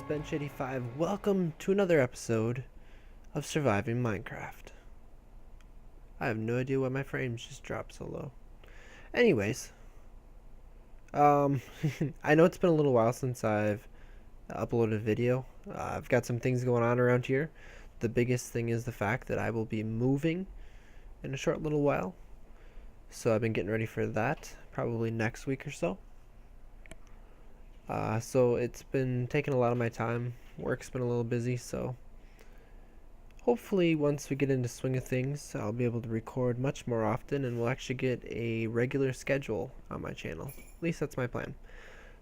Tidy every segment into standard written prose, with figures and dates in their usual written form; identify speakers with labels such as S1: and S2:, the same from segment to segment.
S1: Bench85. Welcome to another episode of Surviving Minecraft. I have no idea why my frames just dropped so low. Anyways, I know it's been a little while since I've uploaded a video. I've got some things going on around here. The biggest thing is the fact that I will be moving in a short little while. So I've been getting ready for that, probably next week or so. So it's been taking a lot of my time. Work's been a little busy, so hopefully once we get into swing of things, I'll be able to record much more often and we'll actually get a regular schedule on my channel. At least that's my plan.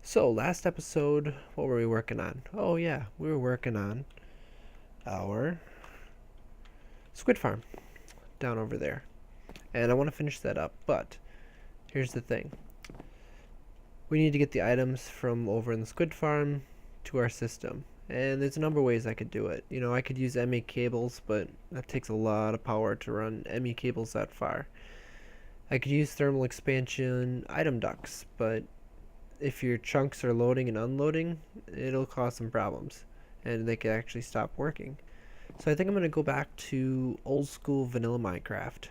S1: So last episode, what were we working on? Oh yeah, we were working on our squid farm down over there. And I want to finish that up, but here's the thing. We need to get the items from over in the squid farm to our system. And there's a number of ways I could do it. You know, I could use ME cables, but that takes a lot of power to run ME cables that far. I could use thermal expansion item ducts, but if your chunks are loading and unloading, it'll cause some problems. And they could actually stop working. So I think I'm going to go back to old school vanilla Minecraft.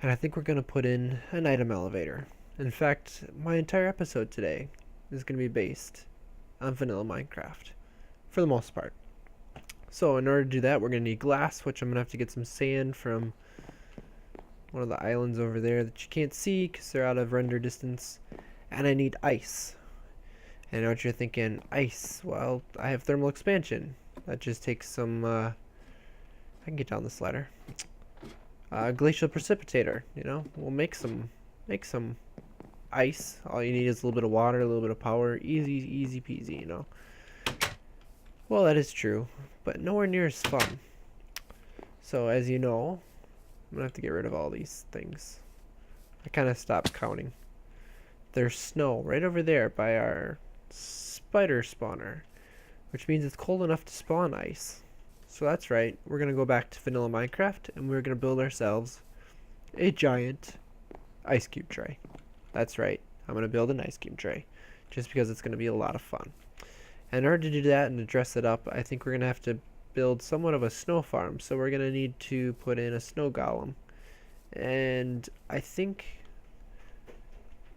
S1: And I think we're going to put in an item elevator. In fact, my entire episode today is going to be based on vanilla Minecraft, for the most part. So in order to do that, we're going to need glass, which I'm going to have to get some sand from one of the islands over there that you can't see because they're out of render distance. And I need ice. And I know what you're thinking, ice, well, I have thermal expansion. That just takes some, I can get down this ladder. Glacial precipitator, you know, we'll make some ice. All you need is a little bit of water, a little bit of power. Easy peasy, you know. Well, that is true, but nowhere near as fun. So as you know, I'm gonna have to get rid of all these things. I kind of stopped counting. There's snow right over there by our spider spawner, which means it's cold enough to spawn ice. So that's right, we're gonna go back to vanilla Minecraft and we're gonna build ourselves a giant ice cube tray. That's right, I'm going to build an ice cube tray just because it's going to be a lot of fun. And in order to do that and to dress it up, I think we're going to have to build somewhat of a snow farm. So we're going to need to put in a snow golem. And I think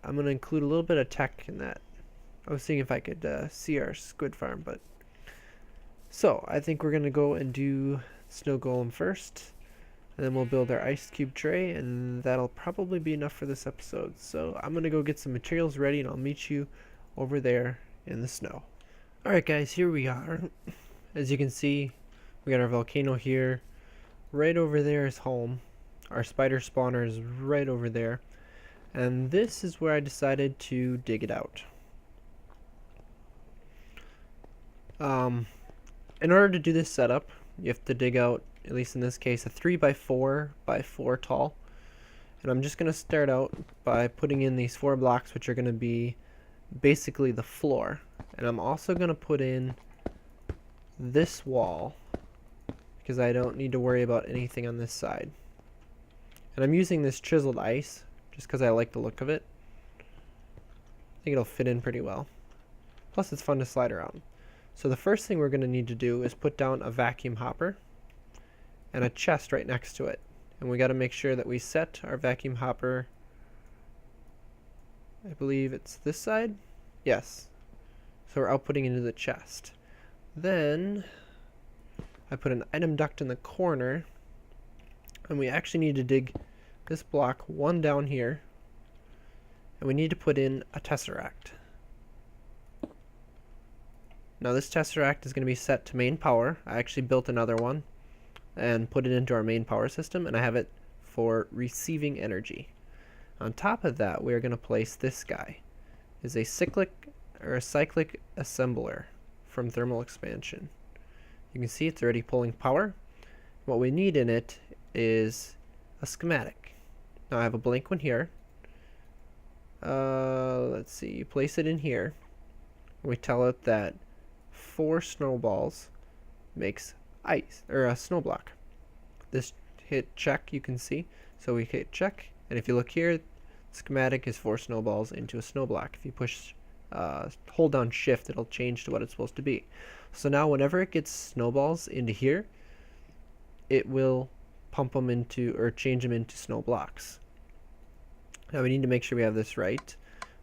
S1: I'm going to include a little bit of tech in that. I was seeing if I could see our squid farm, but so I think we're going to go and do snow golem first. And then we'll build our ice cube tray, and that'll probably be enough for this episode. So I'm going to go get some materials ready, and I'll meet you over there in the snow. Alright guys, here we are. As you can see, we got our volcano here. Right over there is home. Our spider spawner is right over there. And this is where I decided to dig it out. In order to do this setup, you have to dig out, at least in this case, a 3x4x4 tall. And I'm just going to start out by putting in these 4 blocks, which are going to be basically the floor. And I'm also going to put in this wall because I don't need to worry about anything on this side. And I'm using this chiseled ice just because I like the look of it. I think it'll fit in pretty well. Plus it's fun to slide around. So the first thing we're going to need to do is put down a vacuum hopper and a chest right next to it. And we got to make sure that we set our vacuum hopper, I believe it's this side? Yes. So we're outputting into the chest. Then I put an item duct in the corner, and we actually need to dig this block one down here, and we need to put in a tesseract. Now this tesseract is going to be set to main power. I actually built another one and put it into our main power system, and I have it for receiving energy. On top of that, we are going to place this guy. Is a cyclic assembler from thermal expansion. You can see it's already pulling power. What we need in it is a schematic. Now I have a blank one here. Let's see, you place it in here. We tell it that 4 snowballs makes ice or a snow block. This hit check, you can see. So we hit check, and if you look here, schematic is 4 snowballs into a snow block. If you push hold down shift, it'll change to what it's supposed to be. So now whenever it gets snowballs into here, it will pump them into, or change them into snow blocks. Now we need to make sure we have this right.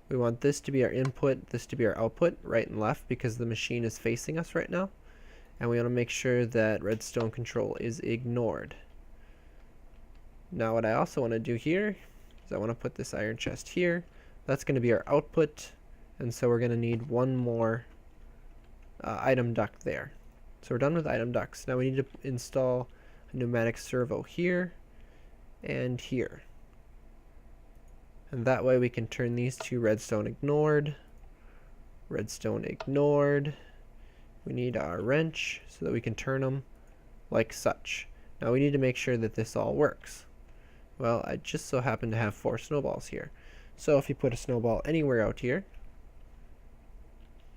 S1: We want this to be our input, this to be our output, right and left, because the machine is facing us right now. And we want to make sure that redstone control is ignored. Now what I also want to do here is I want to put this iron chest here. That's going to be our output, and so we're going to need one more item duct there. So we're done with item ducts. Now we need to install a pneumatic servo here and here. And that way we can turn these to redstone ignored, redstone ignored. We need our wrench so that we can turn them like such. Now we need to make sure that this all works. Well, I just so happen to have 4 snowballs here. So if you put a snowball anywhere out here,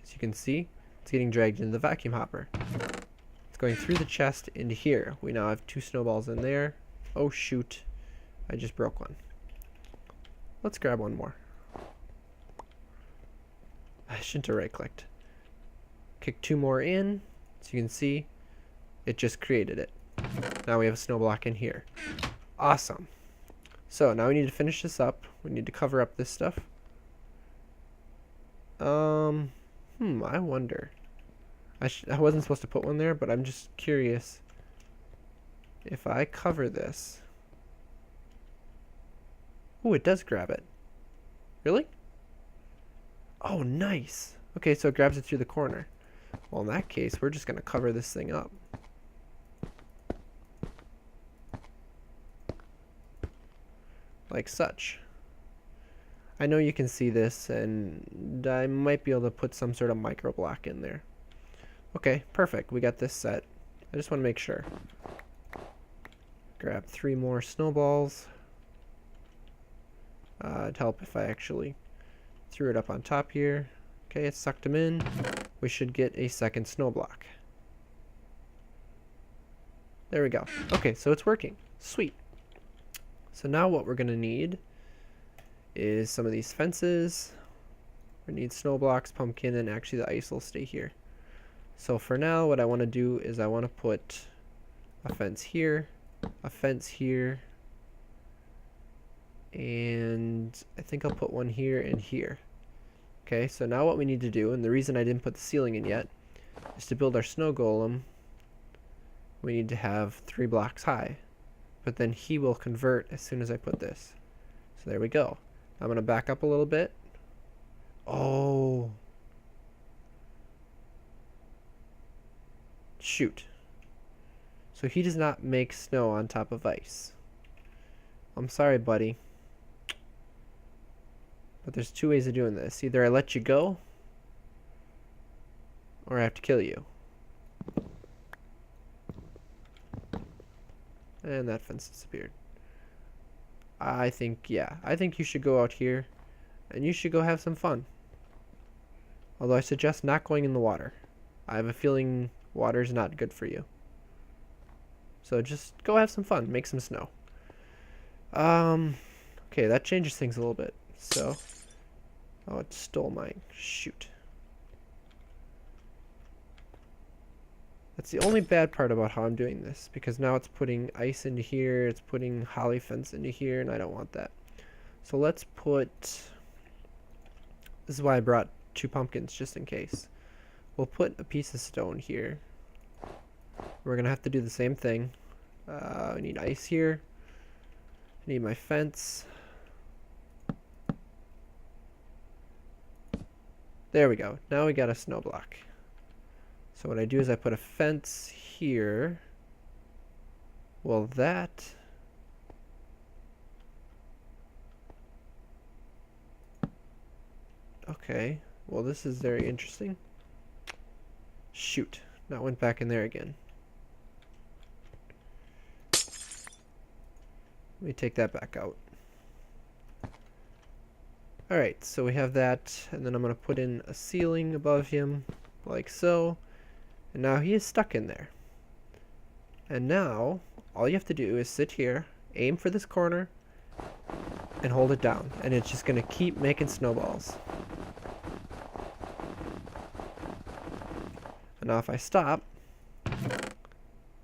S1: as you can see, it's getting dragged into the vacuum hopper. It's going through the chest into here. We now have 2 snowballs in there. Oh shoot, I just broke one. Let's grab one more. I shouldn't have right-clicked. Kick 2 more in, so you can see it just created it. Now we have a snow block in here. Awesome. So now we need to finish this up. We need to cover up this stuff. I wonder. I wasn't supposed to put one there, but I'm just curious. If I cover this. Ooh, it does grab it. Really? Oh, nice. Okay, so it grabs it through the corner. Well, in that case, we're just going to cover this thing up. Like such. I know you can see this, and I might be able to put some sort of micro block in there. Okay, perfect. We got this set. I just want to make sure. Grab 3 more snowballs. It'd help if I actually threw it up on top here. Okay, it sucked them in. We should get a second snow block. There we go. Okay, so it's working. Sweet. So now what we're going to need is some of these fences. We need snow blocks, pumpkin, and actually the ice will stay here. So for now, what I want to do is I want to put a fence here, a fence here, and I think I'll put one here and here. Okay, so now what we need to do, and the reason I didn't put the ceiling in yet, is to build our snow golem, we need to have 3 blocks high. But then he will convert as soon as I put this. So there we go. I'm going to back up a little bit. Oh. Shoot. So he does not make snow on top of ice. I'm sorry, buddy. But there's 2 ways of doing this. Either I let you go, or I have to kill you. And that fence disappeared. I think you should go out here, and you should go have some fun. Although I suggest not going in the water. I have a feeling water is not good for you. So just go have some fun, make some snow. Okay, that changes things a little bit. So, oh, it stole mine. Shoot. That's the only bad part about how I'm doing this, because now it's putting ice into here, it's putting holly fence into here, and I don't want that. So let's put, this is why I brought 2 pumpkins, just in case. We'll put a piece of stone here. We're going to have to do the same thing. I need ice here. I need my fence. There we go. Now we got a snow block. So what I do is I put a fence here. Well, that... Okay. Well, this is very interesting. Shoot. That went back in there again. Let me take that back out. Alright, so we have that, and then I'm going to put in a ceiling above him, like so. And now he is stuck in there. And now, all you have to do is sit here, aim for this corner, and hold it down. And it's just going to keep making snowballs. And now if I stop,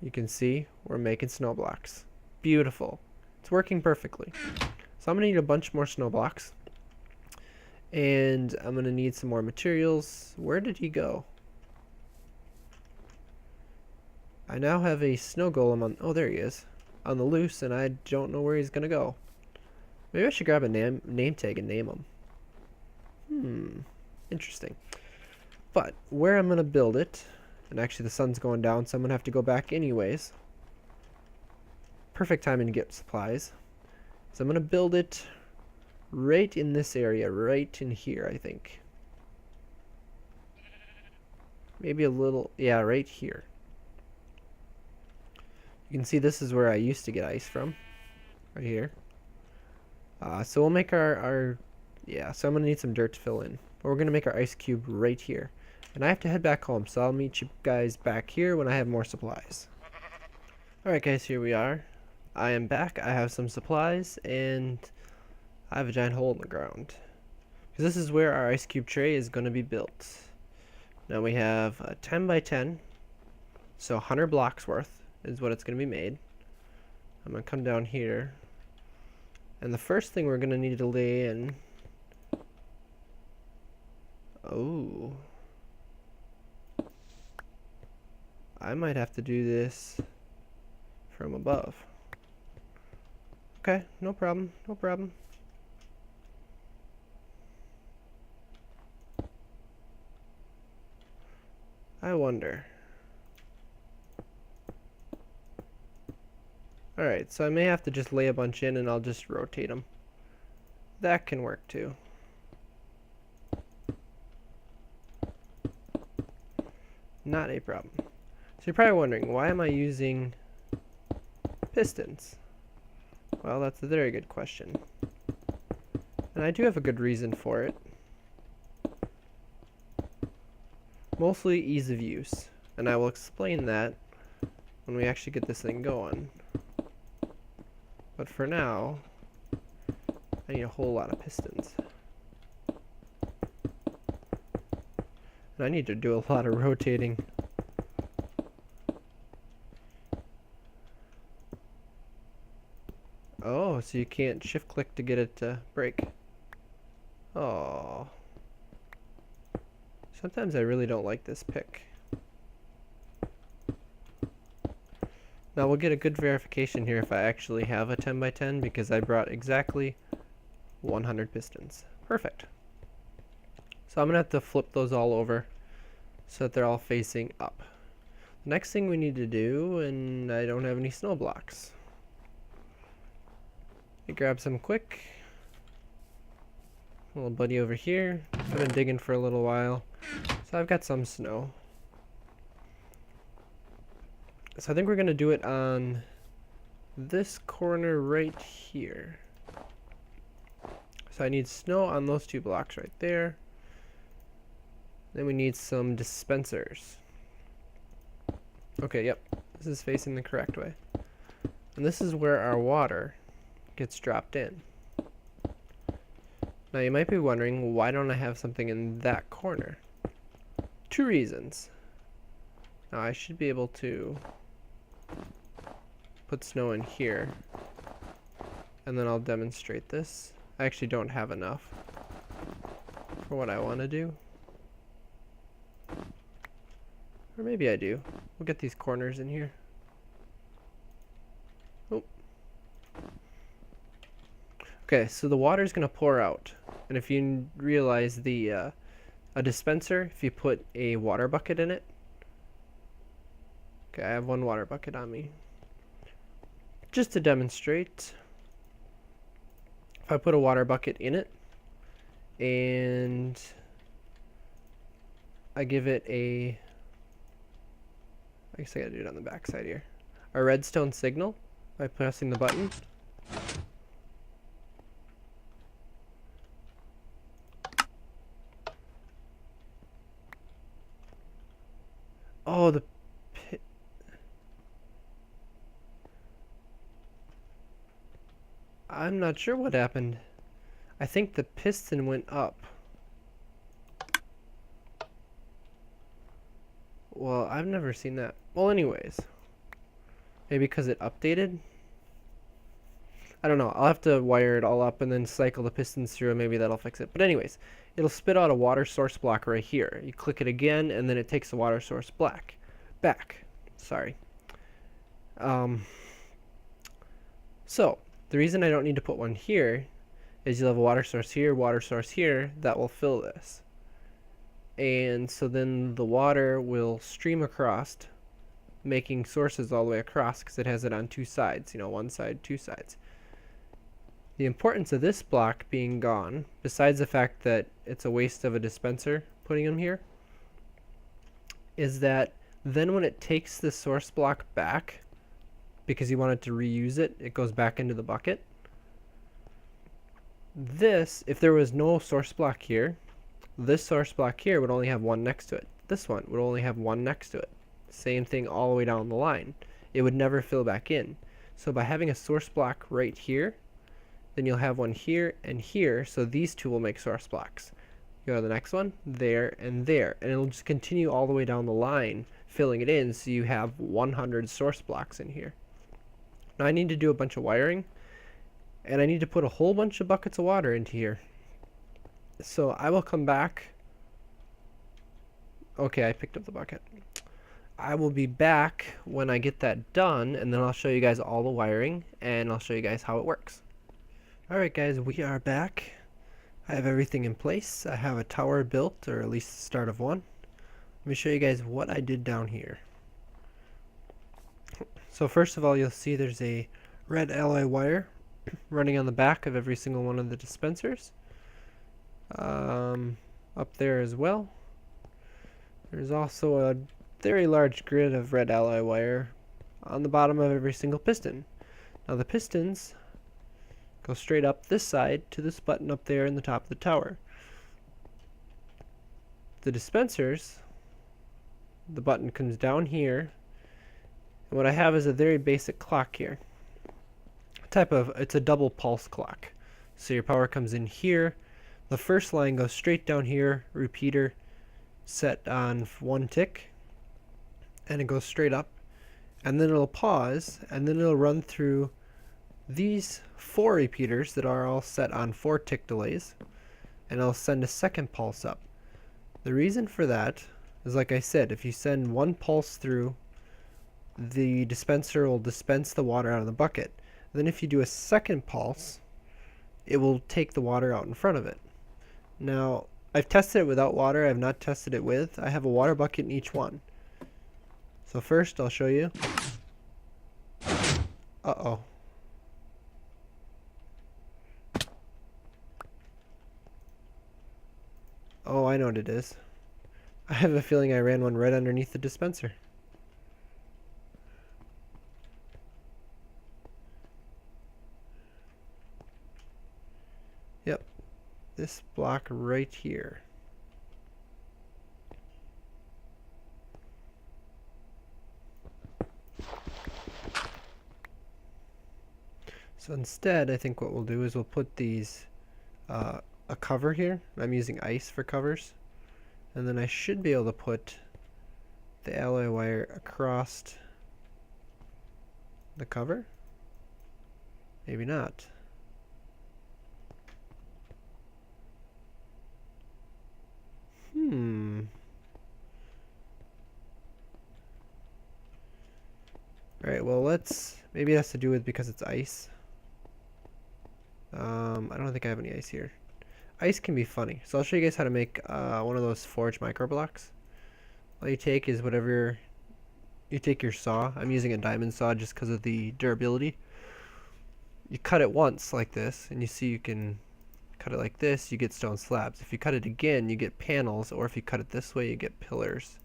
S1: you can see we're making snow blocks. Beautiful. It's working perfectly. So I'm going to need a bunch more snow blocks. And I'm going to need some more materials. Where did he go? I now have a snow golem on... Oh, there he is. On the loose, and I don't know where he's going to go. Maybe I should grab a name tag and name him. Interesting. But where I'm going to build it... And actually the sun's going down, so I'm going to have to go back anyways. Perfect timing to get supplies. So I'm going to build it right in this area, right in here, I think. Maybe a little, yeah, right here. You can see this is where I used to get ice from, right here. So we'll make yeah, so I'm going to need some dirt to fill in. But we're going to make our ice cube right here. And I have to head back home, so I'll meet you guys back here when I have more supplies. Alright guys, here we are. I am back, I have some supplies, and I have a giant hole in the ground. Because this is where our ice cube tray is going to be built. Now we have a 10 by 10, so 100 blocks worth is what it's going to be made. I'm going to come down here, and the first thing we're going to need to lay in... Oh... I might have to do this from above. Okay, no problem, no problem. I wonder. Alright, so I may have to just lay a bunch in and I'll just rotate them. That can work too. Not a problem. So you're probably wondering, why am I using pistons? Well, that's a very good question. And I do have a good reason for it. Mostly ease of use. And I will explain that when we actually get this thing going. But for now, I need a whole lot of pistons. And I need to do a lot of rotating. Oh, so you can't shift click to get it to break. Oh. Sometimes I really don't like this pick. Now we'll get a good verification here if I actually have a 10 by 10 because I brought exactly 100 pistons. Perfect. So I'm going to have to flip those all over so that they're all facing up. The next thing we need to do, and I don't have any snow blocks. Grab some quick. Little buddy over here. I've been digging for a little while, so I've got some snow. So I think we're gonna do it on this corner right here. So I need snow on those two blocks right there. Then we need some dispensers. Okay, yep, this is facing the correct way. And this is where our water gets dropped in. Now you might be wondering, why don't I have something in that corner? Two reasons. Now I should be able to put snow in here, and then I'll demonstrate this. I actually don't have enough for what I want to do. Or maybe I do. We'll get these corners in here. Oh. Okay, so the water's gonna pour out, and if you realize the a dispenser, if you put a water bucket in it. Okay, I have one water bucket on me. Just to demonstrate, if I put a water bucket in it and I give it a, I guess I gotta do it on the back side here, a redstone signal by pressing the button. Oh, the pit. I'm not sure what happened. I think the piston went up. Well, I've never seen that. Well, anyways, maybe because it updated. I don't know. I'll have to wire it all up and then cycle the pistons through, and maybe that'll fix it. But anyways, it'll spit out a water source block right here. You click it again, and then it takes the water source back. Sorry. So the reason I don't need to put one here is you'll have a water source here that will fill this. And so then the water will stream across, making sources all the way across because it has it on two sides, one side, two sides. The importance of this block being gone, besides the fact that it's a waste of a dispenser putting them here, is that then when it takes the source block back, because you want it to reuse it, it goes back into the bucket. This, if there was no source block here, this source block here would only have one next to it. This one would only have one next to it. Same thing all the way down the line. It would never fill back in. So by having a source block right here, then you'll have one here and here, so these two will make source blocks. You go to the next one, there, and it'll just continue all the way down the line, filling it in, so you have 100 source blocks in here. Now I need to do a bunch of wiring, and I need to put a whole bunch of buckets of water into here. So I will come back. Okay, I picked up the bucket. I will be back when I get that done, and then I'll show you guys all the wiring, and I'll show you guys how it works. Alright guys, we are back. I have everything in place. I have a tower built, or at least the start of one. Let me show you guys what I did down here. So first of all, you'll see there's a red alloy wire running on the back of every single one of the dispensers. Up there as well. There's also a very large grid of red alloy wire on the bottom of every single piston. Now the pistons go straight up this side to this button up there in the top of the tower. The dispensers, the button comes down here, and what I have is a very basic clock here. It's a double pulse clock. So your power comes in here, the first line goes straight down here, repeater set on 1 tick, and it goes straight up, and then it'll pause, and then it'll run through these 4 repeaters that are all set on 4 tick delays, and it'll send a second pulse up. The reason for that is, like I said, if you send 1 pulse through, the dispenser will dispense the water out of the bucket. Then if you do a second pulse, it will take the water out in front of it. Now, I've tested it without water. I have not tested it with. I have a water bucket in each one. So first, I'll show you. Uh-oh. Oh, I know what it is. I have a feeling I ran one right underneath the dispenser. Yep. This block right here. So instead, I think what we'll do is we'll put these a cover here. I'm using ice for covers, and then I should be able to put the alloy wire across the cover. Maybe not. Alright, well maybe it has to do with because it's ice. I don't think I have any ice here. Ice can be funny. So I'll show you guys how to make one of those forged micro blocks. All you take is you take your saw. I'm using a diamond saw just because of the durability. You cut it once like this, and you see you can cut it like this, you get stone slabs. If you cut it again, you get panels, or if you cut it this way, you get pillars.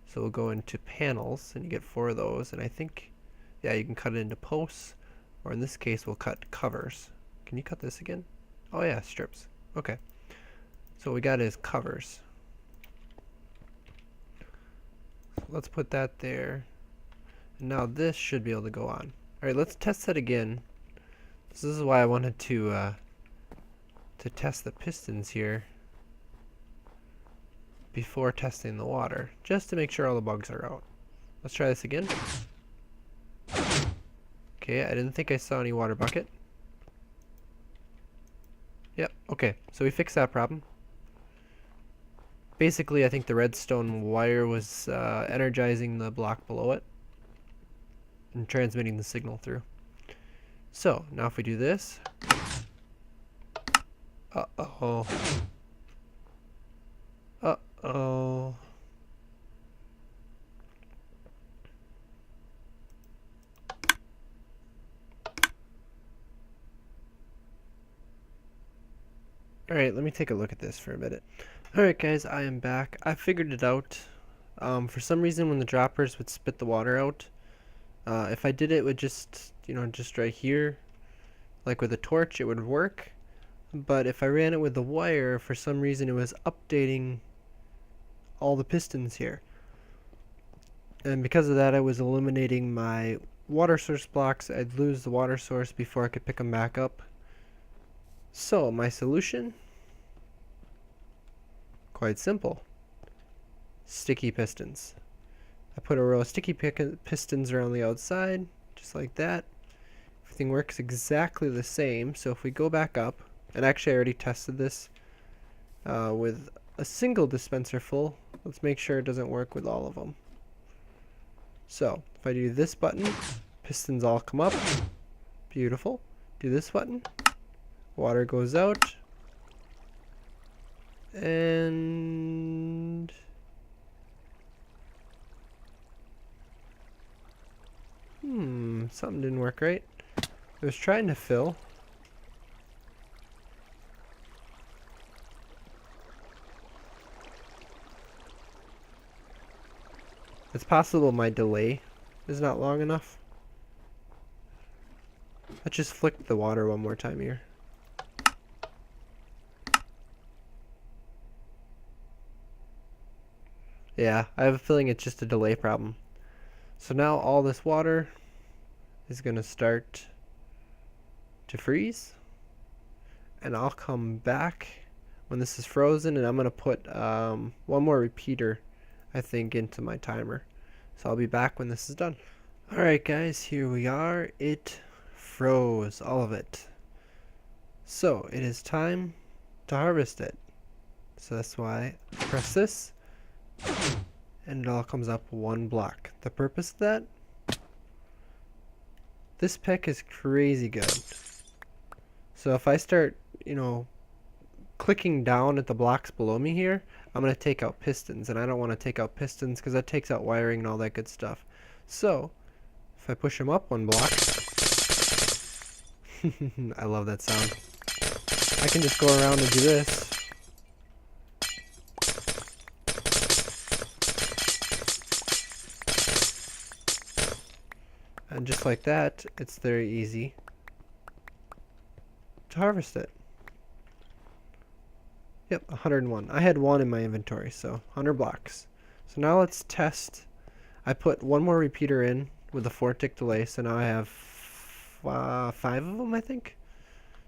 S1: So we'll go into panels, and you get 4 of those, and I think, yeah, you can cut it into posts, or in this case, we'll cut covers. Can you cut this again? Oh yeah, strips. Okay. So what we got is covers. So let's put that there. And now this should be able to go on. Alright, let's test that again. This is why I wanted to test the pistons here, before testing the water, just to make sure all the bugs are out. Let's try this again. Okay, I didn't think I saw any water bucket. Yep, okay, so we fixed that problem. Basically, I think the redstone wire was energizing the block below it and transmitting the signal through. So, now if we do this... Uh-oh. Uh-oh. Alright, let me take a look at this for a minute. Alright guys, I am back. I figured it out. For some reason when the droppers would spit the water out, if I did it with just, just right here, like with a torch, it would work. But if I ran it with the wire, for some reason it was updating all the pistons here. And because of that, I was eliminating my water source blocks. I'd lose the water source before I could pick them back up. So, my solution? Quite simple. Sticky pistons. I put a row of sticky pistons around the outside, just like that. Everything works exactly the same, so if we go back up, and actually I already tested this with a single dispenser full. Let's make sure it doesn't work with all of them. So, if I do this button, pistons all come up. Beautiful. Do this button. Water goes out. And... something didn't work right. I was trying to fill. It's possible my delay is not long enough. Let's just flick the water one more time here. Yeah, I have a feeling it's just a delay problem. So now all this water is going to start to freeze. And I'll come back when this is frozen, and I'm going to put one more repeater, I think, into my timer. So I'll be back when this is done. Alright guys, here we are. It froze, all of it. So it is time to harvest it. So that's why I press this, and it all comes up one block. The purpose of that? This pick is crazy good. So if I start, clicking down at the blocks below me here, I'm going to take out pistons, and I don't want to take out pistons because that takes out wiring and all that good stuff. So if I push them up one block, I love that sound. I can just go around and do this. And just like that, it's very easy to harvest it. Yep, 101. I had one in my inventory, so 100 blocks. So now let's test. I put one more repeater in with a 4-tick delay, so now I have 5 of them, I think.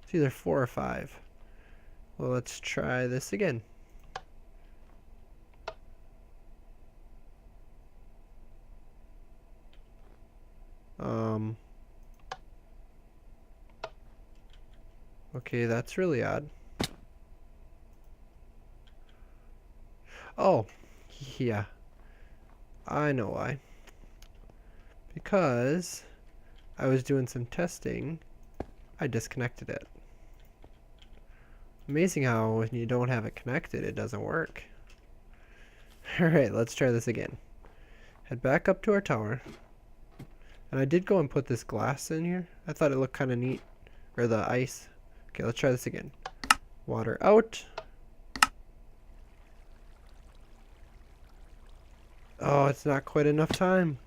S1: It's either 4 or 5. Well, let's try this again. Okay, that's really odd. Oh, yeah. I know why. Because I was doing some testing, I disconnected it. Amazing how when you don't have it connected, it doesn't work. Alright, let's try this again. Head back up to our tower. And I did go and put this glass in here. I thought it looked kind of neat. Or the ice. Okay, let's try this again. Water out. Oh, it's not quite enough time.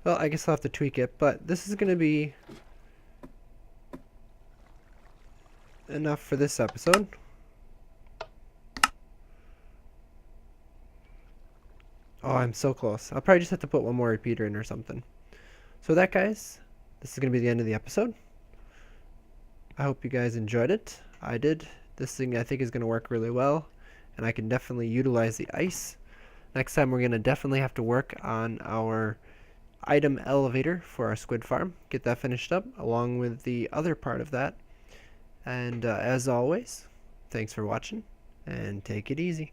S1: Well, I guess I'll have to tweak it, but this is going to be enough for this episode. Oh, I'm so close. I'll probably just have to put one more repeater in or something. So with that, guys, this is going to be the end of the episode. I hope you guys enjoyed it. I did. This thing I think is going to work really well, and I can definitely utilize the ice. Next time we're going to definitely have to work on our item elevator for our squid farm. Get that finished up along with the other part of that. And as always, thanks for watching and take it easy.